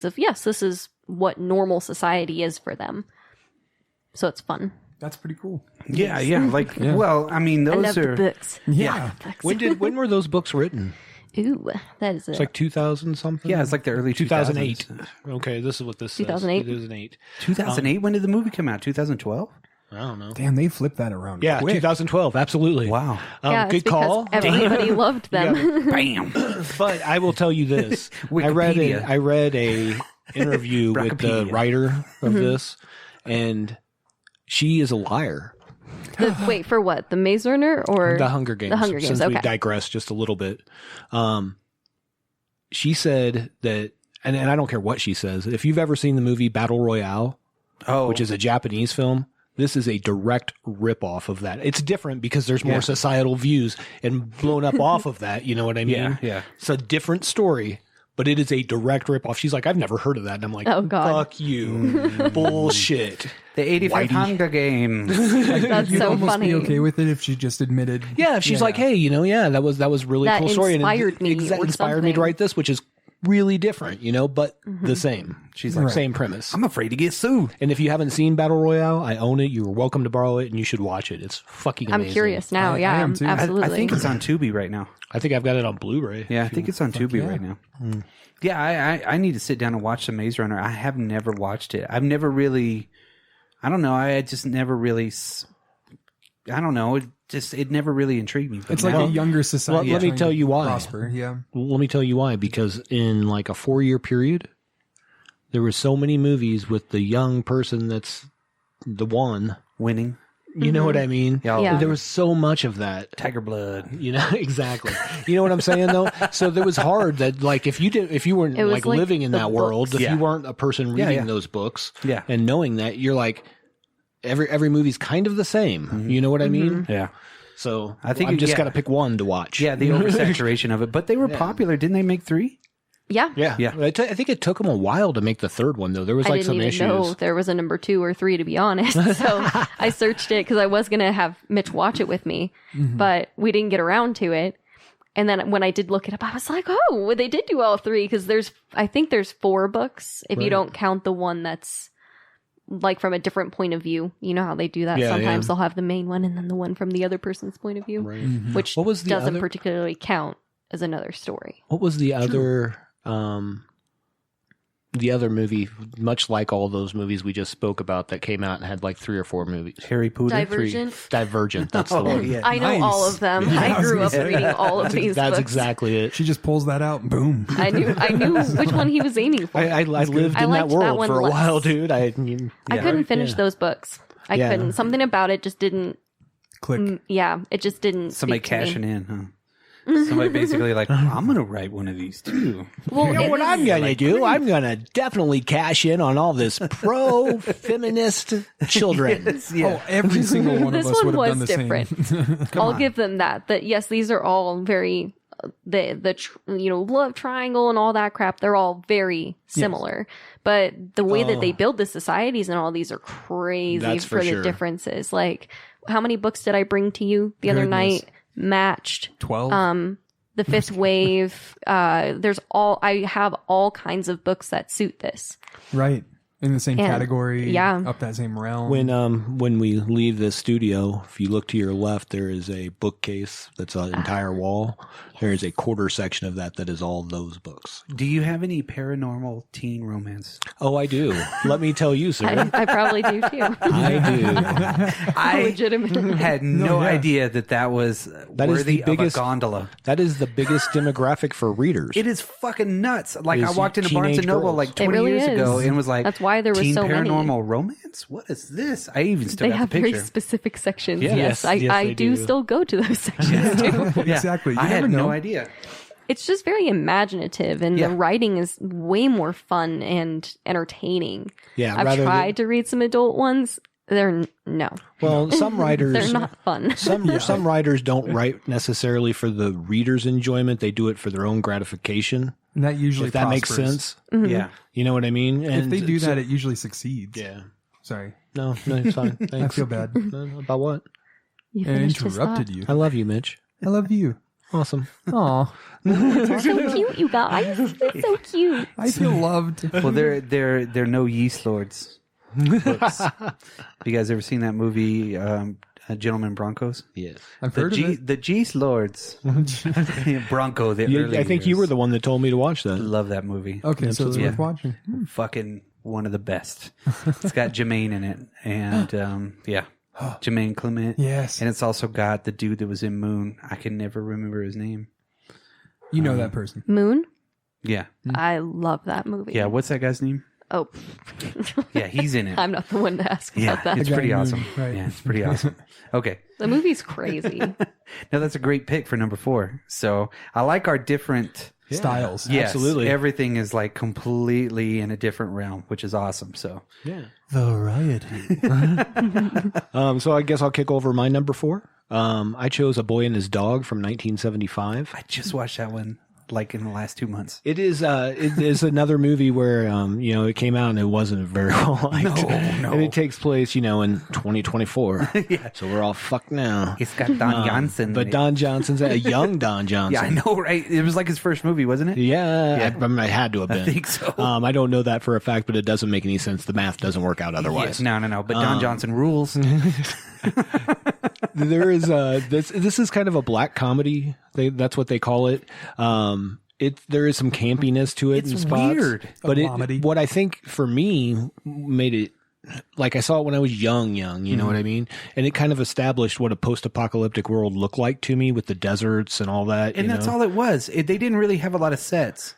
of, yes, this is what normal society is for them. So it's fun. That's pretty cool. Yeah. Like, well, I mean, those I love are the books. Yeah. When were those books written? Ooh, that is It's like 2000 something. Yeah, it's like the early 2008. 2008. Okay, this is what this 2008? says. 2008. 2008. When did the movie come out? 2012. I don't know. Damn, they flipped that around. Yeah, quick. 2012. Absolutely. Wow. yeah, it's good because call. Everybody loved them. Bam. But I will tell you this: I read a interview with the writer of this, and she is a liar. Wait, for what? The Maze Runner or The Hunger Games. The Hunger Games. Since Okay. we digress just a little bit, she said that, and I don't care what she says. If you've ever seen the movie Battle Royale, which is a Japanese film, this is a direct ripoff of that. It's different because there's more societal views and blown up off of that. You know what I mean? Yeah. It's a different story, but it is a direct ripoff. She's like, I've never heard of that. And I'm like, Oh, God. fuck you. Bullshit. The 85 Hunger Games. That's You'd so almost funny. be okay with it if she just admitted. Yeah, if she's like, hey, that was really That cool story. inspired me That or inspired me to something. write this, which is really different, but the same. She's like, Same premise. I'm afraid to get sued. And if you haven't seen Battle Royale, I own it. You're welcome to borrow it, and you should watch it. It's fucking amazing. I'm curious now. I Yeah, am too. absolutely. I think it's on Tubi right now. I think I've got it on Blu-ray. Yeah, I think it's on Tubi right now. Yeah, I need to sit down and watch The Maze Runner. I have never watched it. I've never really, I don't know. I just never really, I don't know. It never really intrigued me. But It's like a younger society. let me trying tell to you why. Prosper. Yeah. Let me tell you why. Because in like a 4-year period, there were so many movies with the young person that's the one. winning. You know what I mean? Yeah. There was so much of that. Tiger blood. Exactly. You know what I'm saying though? So there was hard that like if you weren't It was like like living in the that world, books. if you weren't a person reading those books and knowing that, you're like every movie's kind of the same. You know what I mean? Yeah. So I think I've just yeah. got to pick one to watch. Yeah, the oversaturation of it. But they were popular. Didn't they make 3? Yeah. Yeah. I think it took them a while to make the third one though. There was I like didn't some even issues. know there was a number 2 or 3, to be honest. So I searched it because I was going to have Mitch watch it with me, but we didn't get around to it. And then when I did look it up, I was like, oh, well, they did do all 3 because I think there's 4 books if you don't count the one that's like from a different point of view. You know how they do that? Sometimes they'll have the main one and then the one from the other person's point of view, which What was the doesn't other- particularly count as another story. What was the other movie, much like all those movies we just spoke about, that came out and had like 3 or 4 movies? Harry Potter. Divergent. Divergent. That's the one. Yeah. I know Nice. all of them. Yeah, I I was grew gonna up say. reading all of these That's books. exactly it. She just pulls that out and boom. I knew which one he was aiming for. I lived in I that liked that world one for a less. while, dude. I couldn't finish those books. I Yeah. couldn't. Something about it just didn't. Click. Yeah, it just didn't. Somebody speak to me. cashing in, huh? Somebody basically like, I'm going to write one of these too. Well, You know it what was- I'm going to do? I'm going to definitely cash in on all this pro-feminist children. Oh, every single one of This us one would have was done the different. same. I'll give them that. That yes, these are all very love triangle and all that crap. They're all very similar, but the way that they build the societies and all these are crazy That's for for the sure. differences. Like, how many books did I bring to you the other Goodness. night? Matched. 12. The Fifth Wave. I have all kinds of books that suit this. Right. In the same And- category. yeah. Up that same realm. When we leave this studio, if you look to your left, there is a bookcase that's an entire wall. There is a quarter section of that is all those books. Do you have any paranormal teen romance? Oh, I do. Let me tell you, sir. I probably do too. I do. I Legitimately. had no idea that was That is worthy the biggest- of a gondola. That is the biggest demographic for readers. It is fucking nuts. Like, I Is walked into Barnes teenage & Noble girls. like 20 really years ago is. and was like, That's why there was teen so many. paranormal romance? What is this? I even still They got have the very picture. specific sections. Yeah. Yes, Yes, I they do do. still go to those sections too. Yeah. Exactly. You I never had know. no idea. It's just very imaginative, and Yeah. the writing is way more fun and entertaining. Yeah, I've rather tried to read some adult ones. No, Well, some writers they're not fun. Some writers don't write necessarily for the reader's enjoyment. They do it for their own gratification. And that usually If that makes prospers. sense. Yeah. You know what I mean? And If they do that, it usually succeeds. yeah. Sorry. No, it's fine. Thanks. I feel bad. No, about what? You I finished his interrupted thought. you. I love you, Mitch. I love you. Awesome. Aw, It's so cute, you guys. It's so cute. I feel loved. Well, they're no yeast lords. Books. Have you guys ever seen that movie, Gentlemen Broncos? Yes. I've heard of it. The yeast lords. Bronco. The early I think you years. were the one that told me to watch that. Love that movie. Okay, so it's Yeah. worth watching. Fucking one of the best. It's got Jermaine in it, and yeah, Jermaine Clement. Yes. And it's also got the dude that was in Moon. I can never remember his name. You know that person. Moon. Yeah, I love that movie. yeah. What's that guy's name? Oh, Yeah, he's in it. I'm not the one to ask Yeah, about that. it's The guy pretty in Moon, awesome. right. Yeah, it's pretty awesome. Okay. The movie's crazy. No, that's a great pick for number 4. So I like our different Styles. Yes, Absolutely. everything is like completely in a different realm, which is awesome. So Yeah. Variety. So I guess I'll kick over my number 4. I chose A Boy and His Dog from 1975. I just watched that one like in the last 2 months. It is another movie where it came out and it wasn't very well liked. No. And it takes place, in 2024. Yeah. So we're all fucked now. It's got Don Johnson. But Don Johnson's a young Don Johnson. yeah, I know, right? It was like his first movie, wasn't it? Yeah, I mean, I had to have been. I think so. I don't know that for a fact, but it doesn't make any sense. The math doesn't work out otherwise. Yeah, no. But Don Johnson rules. There is this is kind of a black comedy. That's what they call it. There is some campiness to it. It's in spots, weird. but A comedy. what I think for me made it. Like I saw it when I was young, you know what I mean? And it kind of established what a post-apocalyptic world looked like to me with the deserts and all that. And that's all it was. They didn't really have a lot of sets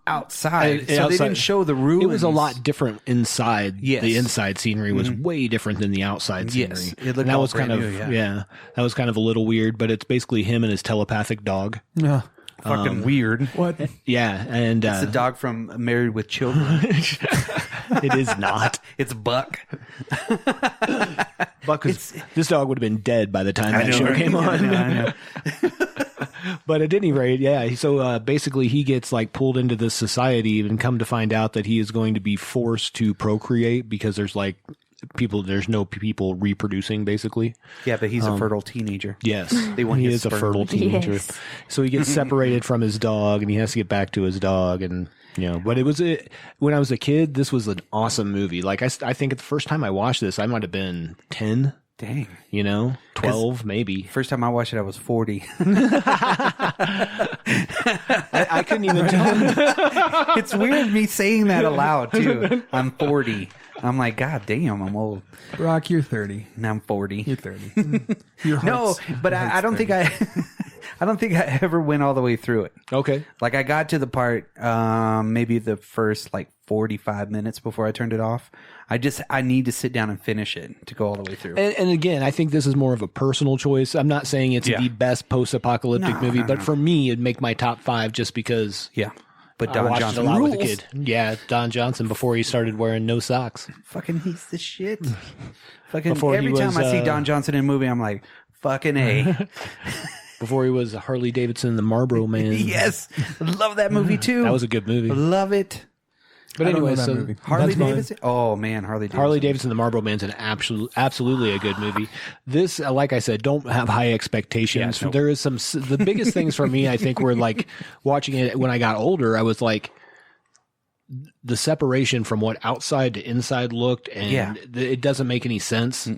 outside. So they didn't show the ruins. It was a lot different inside. Yes. The inside scenery was way different than the outside scenery. Yes. It looked and that all was kind of brand new, that was kind of a little weird, but it's basically him and his telepathic dog. Yeah. fucking weird. What? Yeah, and It's a dog from Married with Children. it is not. It's Buck. Buck was, this dog would have been dead by the time that show right? came on. I know. But at any rate, yeah. So basically, he gets like pulled into this society, and come to find out that he is going to be forced to procreate because there's like there's no people reproducing, basically. Yeah, but he's a fertile teenager. Yes, They want he his is a sperm. fertile teenager. Yes. So he gets separated from his dog, and he has to get back to his dog, and But it was when I was a kid, this was an awesome movie. Like I think the first time I watched this, I might have been 10. Dang. 12 maybe. First time I watched it, I was 40. I couldn't even tell. It's weird me saying that aloud, too. I'm 40. I'm like, God damn, I'm old. Brock, you're 30. Now I'm 40. You're 30. Your No, heart's- but your I heart's don't 30. think I don't think I ever went all the way through it. Okay. Like I got to the part, maybe the first like 45 minutes before I turned it off. I need to sit down and finish it to go all the way through. And again, I think this is more of a personal choice. I'm not saying it's the best post-apocalyptic movie, but for me, it'd make my top 5 just because Yeah. But I Don watched Johnson it a lot rules. with a kid. Yeah, Don Johnson before he started wearing no socks. Fucking he's the shit. Fucking Before he every time was, I see Don Johnson in a movie, I'm like, fucking A. Before he was Harley Davidson, the Marlboro Man. Yes. Love that movie too. That was a good movie. Love it. But I don't anyway, know that so movie. Harley that's mine. Davidson. Oh man, Harley Davidson. Harley Davidson, the Marlboro Man's an absolutely a good movie. This, like I said, don't have high expectations. Yeah, nope. There is the biggest things for me, I think, were like watching it when I got older. I was like, the separation from what outside to inside looked, and it doesn't make any sense.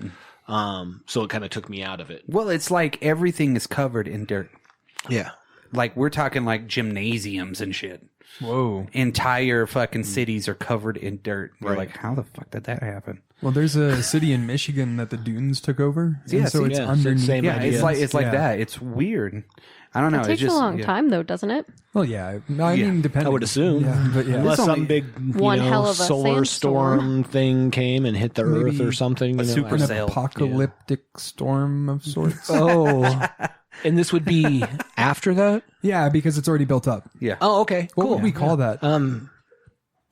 So it kind of took me out of it. Well, it's like everything is covered in dirt. Yeah. Like we're talking like gymnasiums and shit. Whoa. Entire fucking cities are covered in dirt. You're Right. like, how the fuck did that happen? Well, there's a city in Michigan that the dunes took over. Yeah, and so see, it's yeah, underneath. same Yeah, idea. it's like Yeah. that. It's weird. I don't know. It It's takes just a long time, though, doesn't it? Well, yeah. I mean, depending. I would assume. Yeah, but yeah. Unless It's some only big one hell of a solar sandstorm. storm thing came and hit the Earth or something. a you know, super I- An Sale. apocalyptic storm of sorts. Oh. And this would be after that? Yeah, because it's already built up. yeah. Oh, okay. What Cool. would we call that?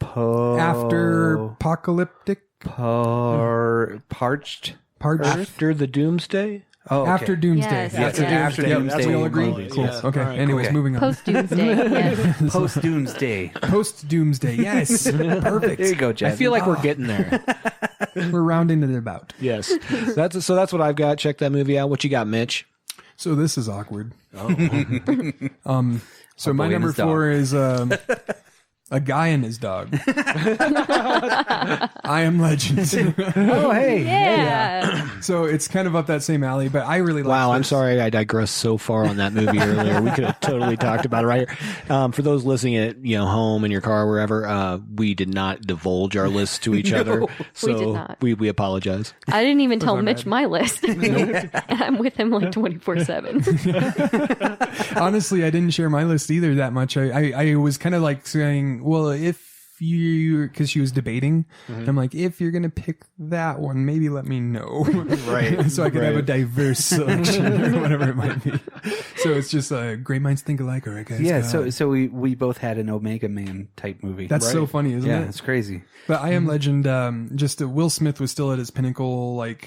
After apocalyptic? Parched. Parched? After the doomsday? Oh, okay. After Doomsday. Yes, Yeah, yes, after yes. Doomsday. After Yeah, Doomsday. we all agree? Movies, Cool. yeah. Okay. All right, Anyways, okay. moving on. Post Doomsday. Yeah. Post Doomsday. Post Doomsday. Yes. Perfect. There you go, Jasmine. I feel like we're getting there. We're rounding it about. Yes. That's what I've got. Check that movie out. What you got, Mitch? So this is awkward. Oh. So A my boy and number his dog. 4 is a guy and his dog. I Am Legend. Oh, hey. Yeah. So it's kind of up that same alley, but I really like Wow, I'm this. sorry I digressed so far on that movie earlier. We could have totally talked about it right here. For those listening at home in your car, wherever, we did not divulge our lists to each other. So did not. we apologize. I didn't even tell my Mitch bad. my list. And I'm with him like 24/7. Honestly, I didn't share my list either that much. I was kind of like saying, well, if you, because she was debating, I'm like, if you're gonna pick that one, maybe let me know, Right. so I could have a diverse selection or whatever it might be. So it's just great minds think alike, all right, guys. Yeah, so we both had an Omega Man type movie. That's so funny, isn't yeah, it? it's crazy. But I Am Legend, just Will Smith was still at his pinnacle. Like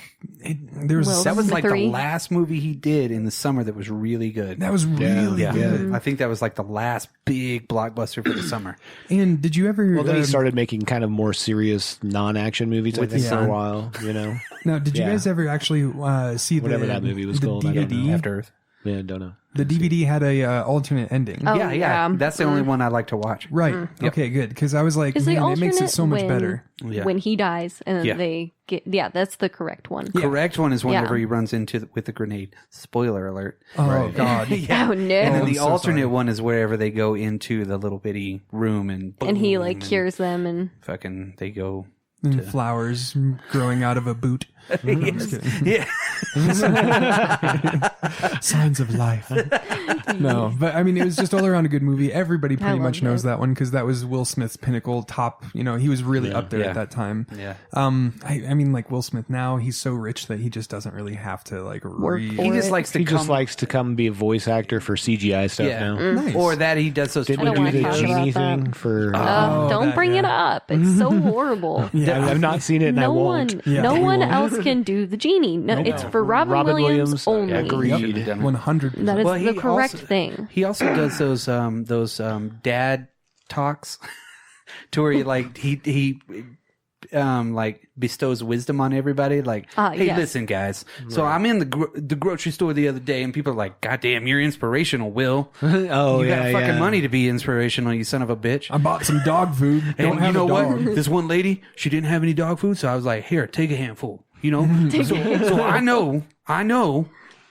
there was Will That was like the 3. last movie he did in the summer that was really good. that was really Yeah, good. I think that was like the last big blockbuster for the summer. And did you ever? Well, then he started making kind of more serious non-action movies, I think, for a while, Now, did you Yeah. guys ever actually see Whatever that movie was the called, I don't DVD? know. After Earth. Yeah, don't know. The DVD had a alternate ending. Oh, yeah. That's the only one I like to watch. Right. Okay, good. Because I was like, Is the man, it makes it alternate so much when- better. Yeah. When he dies and then Yeah. they get, that's the correct one. Correct one is whenever Yeah. he runs into with the grenade. Spoiler alert. Oh God. Yeah. Oh, no. And then I'm the so alternate sorry. one is wherever they go into the little bitty room and And he boom, like and cures them and fucking they go. And flowers growing out of a boot. I'm just kidding. Yeah. Signs of life. No, but I mean, it was just all around a good movie. Everybody pretty much loved knows it. that one because that was Will Smith's pinnacle top. He was really up there Yeah. at that time. Yeah. I mean, like Will Smith now, he's so rich that he just doesn't really have to like read. He just likes to He come. just likes to come be a voice actor for CGI stuff yeah. now. Nice. Or that he does those. Did I we don't do wanna the talk about genie that. thing for? don't that, bring it yeah. up. It's so horrible. Yeah, I've not seen it, and I No won't. one, Yeah. no We one won't. else can do the genie. No, it's for Robin Williams only. Agreed. Shouldn't have done it. 100%. That is Well, he the correct also- thing. He also does those dad talks to where he like bestows wisdom on everybody. Like, hey, yes. listen, guys. So I'm in the grocery store the other day, and people are like, "God damn, you're inspirational, Will. Oh, You yeah, got fucking yeah. money to be inspirational, you son of a bitch." I bought some dog food. Don't And have you know a dog. what? This one lady, she didn't have any dog food, so I was like, "Here, take a handful." So I know,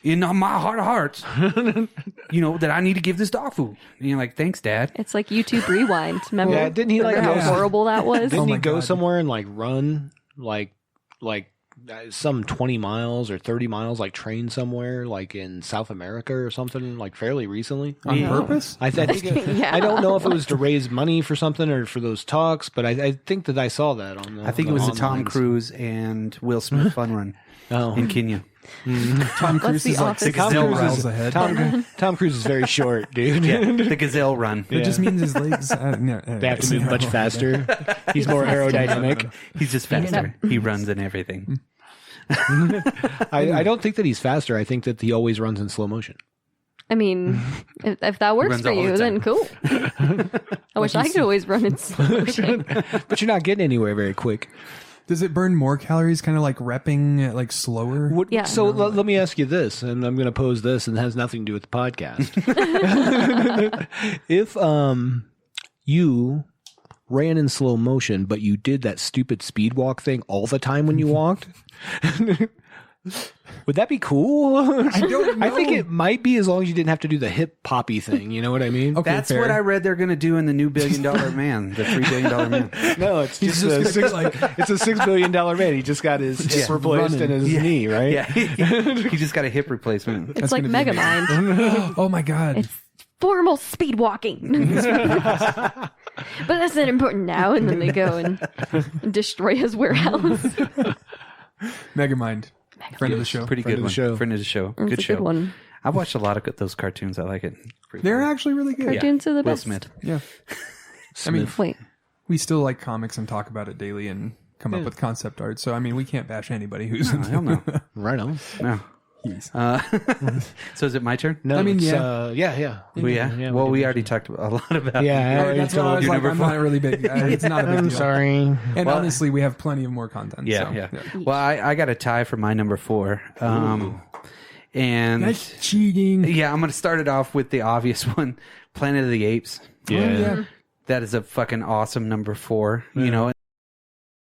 in my heart of hearts, that I need to give this dog food. And you're like, "Thanks, Dad." It's like YouTube Rewind. Remember? Yeah, didn't he like Remember go- how horrible that was? Didn't he my go God. somewhere and like run like some 20 miles or 30 miles, like train somewhere, like in South America or something, like fairly recently? On purpose? I think Yeah. I don't know if it was to raise money for something or for those talks, but I think that I saw that on the. I think it was the Tom online. Cruise and Will Smith fun run in Kenya. Tom Cruise the is like office? 6 Tom Cruise miles is- ahead. Tom Cruise is very short, dude. The gazelle run. It just means his legs. They have to move much faster. He's more aerodynamic. He's just faster. He runs and everything. I don't think that he's faster. I think that he always runs in slow motion. I mean, if that works runs for all the you, then cool. I wish I could always run in slow motion. But you're not getting anywhere very quick. Does it burn more calories, kind of like repping like slower? Yeah. So let me ask you this, and I'm going to pose this, and it has nothing to do with the podcast. If you ran in slow motion, but you did that stupid speed walk thing all the time when you walked, would that be cool? I don't know. I think it might be, as long as you didn't have to do the hip poppy thing. You know what I mean? Okay, That's fair. what I read they're going to do in the new $1 billion man, the $3 billion man. No, it's He's just just a gonna six, be like- it's a $6 billion man. He just got his hip replaced running. and his knee, right? Yeah, he just got a hip replacement. It's like gonna be Megamind. Oh my God. It's formal speed walking. But that's not important now. And then they go and destroy his warehouse. Megamind. Friend of the show. Pretty Friend good of the one. show. Friend of the show. It's Good a show. good one. I've watched a lot of those cartoons. I like it. Pretty They're funny. actually really good. Cartoons are the Will best. Smith. Yeah. I mean, Wait. we still like comics and talk about it daily and come up with concept art. So, I mean, we can't bash anybody who's I don't know. Right on. No. So is it my turn? No, I mean, it's, yeah. yeah. Well, yeah. Well, we already talked a lot about. Yeah, Oh, that's why I was like, I'm not really big. It's not a big I'm deal. sorry. And Well- honestly, we have plenty of more content. Yeah, so, yeah. Well, I got a tie for my number 4. And That's cheating. yeah, I'm going to start it off with the obvious one, Planet of the Apes. Yeah. That is a fucking awesome number 4. You know,